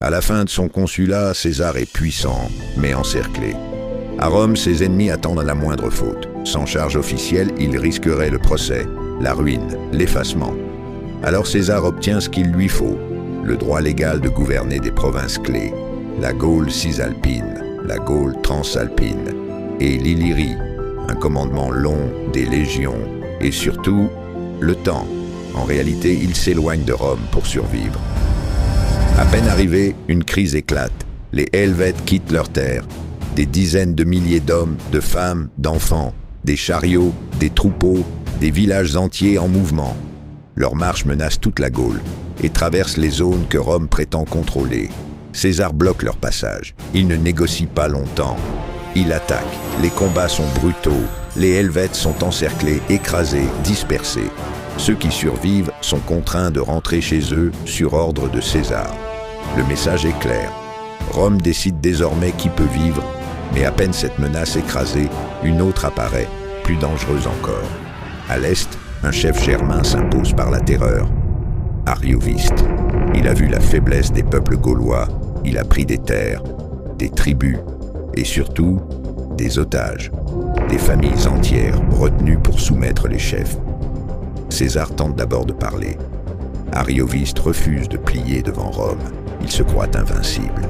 À la fin de son consulat, César est puissant, mais encerclé. À Rome, ses ennemis attendent la moindre faute. Sans charge officielle, il risquerait le procès, la ruine, l'effacement. Alors César obtient ce qu'il lui faut, le droit légal de gouverner des provinces clés, la Gaule cisalpine, la Gaule transalpine, et l'Illyrie, un commandement long, des légions, et surtout, le temps. En réalité, il s'éloigne de Rome pour survivre. À peine arrivé, une crise éclate. Les Helvètes quittent leur terre. Des dizaines de milliers d'hommes, de femmes, d'enfants, des chariots, des troupeaux, des villages entiers en mouvement. Leur marche menace toute la Gaule et traverse les zones que Rome prétend contrôler. César bloque leur passage. Il ne négocie pas longtemps. Il attaque. Les combats sont brutaux. Les Helvètes sont encerclés, écrasés, dispersés. Ceux qui survivent sont contraints de rentrer chez eux sur ordre de César. Le message est clair. Rome décide désormais qui peut vivre, mais à peine cette menace écrasée, une autre apparaît, plus dangereuse encore. À l'est, un chef germain s'impose par la terreur. Arioviste. Il a vu la faiblesse des peuples gaulois, il a pris des terres, des tribus, et surtout, des otages, des familles entières retenues pour soumettre les chefs. César tente d'abord de parler. Arioviste refuse de plier devant Rome. Il se croit invincible.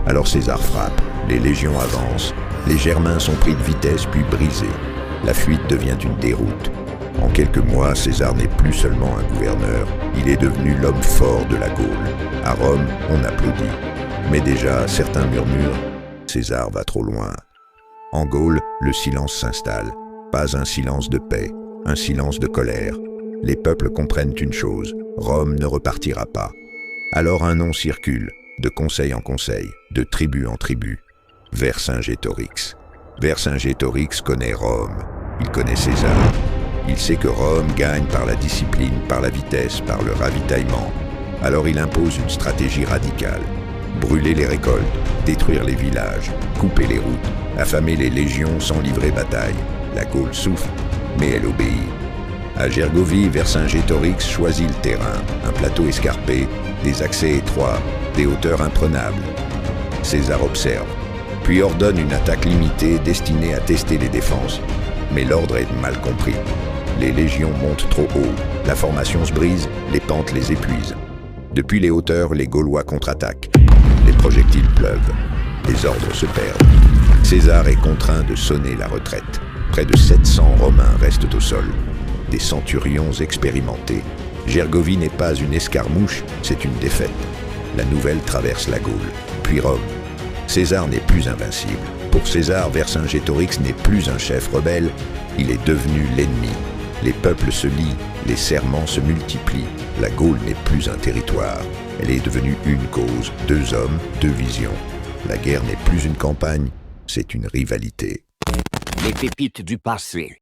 Alors César frappe, les légions avancent, les Germains sont pris de vitesse puis brisés. La fuite devient une déroute. En quelques mois, César n'est plus seulement un gouverneur, il est devenu l'homme fort de la Gaule. À Rome, on applaudit. Mais déjà, certains murmurent « César va trop loin ». En Gaule, le silence s'installe. Pas un silence de paix, un silence de colère. Les peuples comprennent une chose, Rome ne repartira pas. Alors un nom circule, de conseil en conseil, de tribu en tribu. Vercingétorix. Vercingétorix connaît Rome, il connaît César. Il sait que Rome gagne par la discipline, par la vitesse, par le ravitaillement. Alors il impose une stratégie radicale. Brûler les récoltes, détruire les villages, couper les routes, affamer les légions sans livrer bataille. La Gaule souffre, mais elle obéit. À Gergovie, Vercingétorix choisit le terrain, un plateau escarpé, des accès étroits, des hauteurs imprenables. César observe, puis ordonne une attaque limitée destinée à tester les défenses. Mais l'ordre est mal compris. Les légions montent trop haut, la formation se brise, les pentes les épuisent. Depuis les hauteurs, les Gaulois contre-attaquent. Les projectiles pleuvent, les ordres se perdent. César est contraint de sonner la retraite. Près de 700 Romains restent au sol. Des centurions expérimentés. Gergovie n'est pas une escarmouche, c'est une défaite. La nouvelle traverse la Gaule, puis Rome. César n'est plus invincible. Pour César, Vercingétorix n'est plus un chef rebelle, il est devenu l'ennemi. Les peuples se lient, les serments se multiplient. La Gaule n'est plus un territoire, elle est devenue une cause, deux hommes, deux visions. La guerre n'est plus une campagne, c'est une rivalité. Les pépites du passé.